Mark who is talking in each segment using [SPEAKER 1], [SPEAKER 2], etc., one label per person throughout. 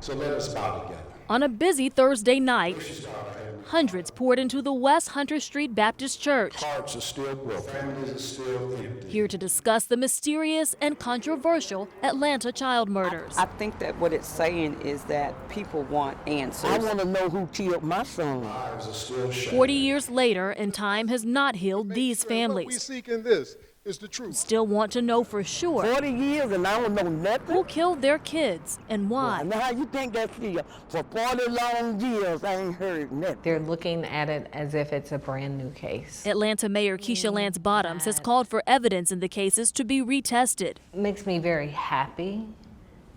[SPEAKER 1] So let us bow together.
[SPEAKER 2] On a busy Thursday night, hundreds poured into the West Hunter Street Baptist Church.
[SPEAKER 1] Hearts are still broken. Families are still empty.
[SPEAKER 2] Here to discuss the mysterious and controversial Atlanta child murders.
[SPEAKER 3] I think that what it's saying is that people want answers.
[SPEAKER 4] I want to know who killed my son.
[SPEAKER 1] Lives are still shattered.
[SPEAKER 2] 40 years later, and time has not healed these
[SPEAKER 5] What we
[SPEAKER 2] families.
[SPEAKER 5] seek in this is the truth.
[SPEAKER 2] Still want to know for sure
[SPEAKER 4] 40 years and I don't know nothing.
[SPEAKER 2] who killed their kids and why.
[SPEAKER 4] Now how you think that's here? For 40 long years, I ain't heard nothing.
[SPEAKER 6] They're looking at it as if it's a brand new case.
[SPEAKER 2] Atlanta Mayor Keisha Lance Bottoms has called for evidence in the cases to be retested.
[SPEAKER 6] It makes me very happy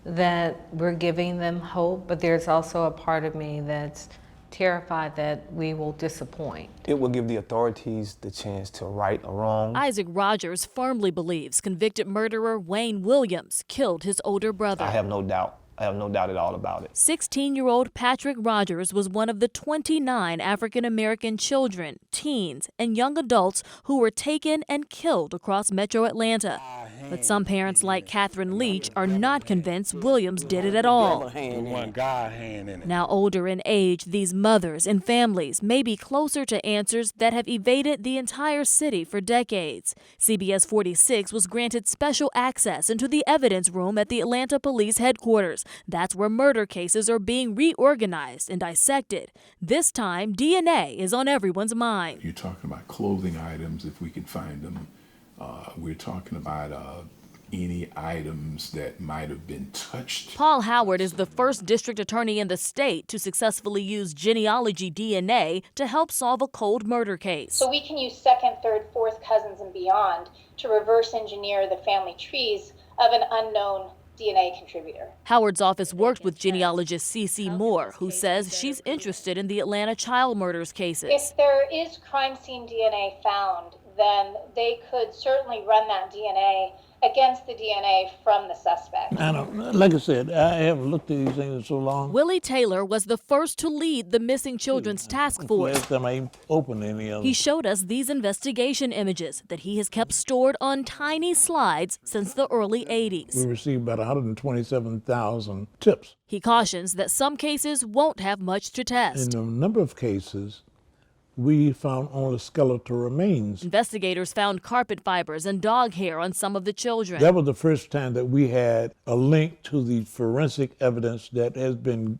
[SPEAKER 6] that we're giving them hope, but there's also a part of me that's terrified that we will disappoint.
[SPEAKER 7] It will give the authorities the chance to right a wrong.
[SPEAKER 2] Isaac Rogers firmly believes convicted murderer Wayne Williams killed his older brother.
[SPEAKER 7] I have no doubt. I have no doubt at all about it.
[SPEAKER 2] 16-year-old Patrick Rogers was one of the 29 African-American children, teens, and young adults who were taken and killed across metro Atlanta. But some parents like Catherine Leach are not convinced Williams did it at all.
[SPEAKER 1] One God hand in it.
[SPEAKER 2] Now older in age, these mothers and families may be closer to answers that have evaded the entire city for decades. CBS 46 was granted special access into the evidence room at the Atlanta Police Headquarters. That's where murder cases are being reorganized and dissected. This time, DNA is on everyone's mind.
[SPEAKER 8] You're talking about clothing items, if we can find them. We're talking about any items that might have been touched.
[SPEAKER 2] Paul Howard is the first district attorney in the state to successfully use genealogy DNA to help solve a cold murder case.
[SPEAKER 9] So we can use second, third, fourth cousins and beyond to reverse engineer the family trees of an unknown DNA contributor.
[SPEAKER 2] Howard's office worked with genealogist CeCe Moore, who says she's interested in the Atlanta child murders cases.
[SPEAKER 9] If there is crime scene DNA found, then they could certainly run that DNA against the DNA from the suspect.
[SPEAKER 10] Like I said, I haven't looked at these things in so long.
[SPEAKER 2] Willie Taylor was the first to lead the Missing Children's Task Force.
[SPEAKER 10] Last time I opened any of them.
[SPEAKER 2] He showed us these investigation images that he has kept stored on tiny slides since the early 80s.
[SPEAKER 10] We received about 127,000 tips.
[SPEAKER 2] He cautions that some cases won't have much to test.
[SPEAKER 10] In a number of cases, we found only skeletal remains.
[SPEAKER 2] Investigators found carpet fibers and dog hair on some of the children.
[SPEAKER 10] That was the first time that we had a link to the forensic evidence that had been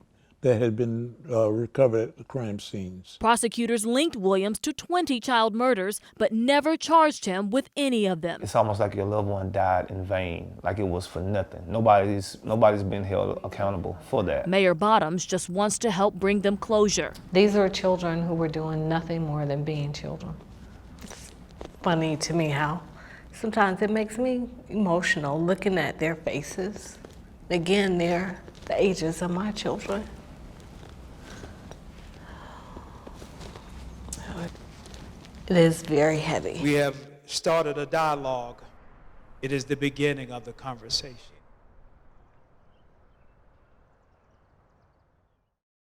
[SPEAKER 10] recovered at the crime scenes.
[SPEAKER 2] Prosecutors linked Williams to 20 child murders, but never charged him with any of them.
[SPEAKER 7] It's almost like your loved one died in vain, like it was for nothing. Nobody's been held accountable for that.
[SPEAKER 2] Mayor Bottoms just wants to help bring them closure.
[SPEAKER 6] These are children who were doing nothing more than being children. It's funny to me how sometimes it makes me emotional looking at their faces. Again, they're the ages of my children. It is very heavy.
[SPEAKER 11] We have started a dialogue. It is the beginning of the conversation.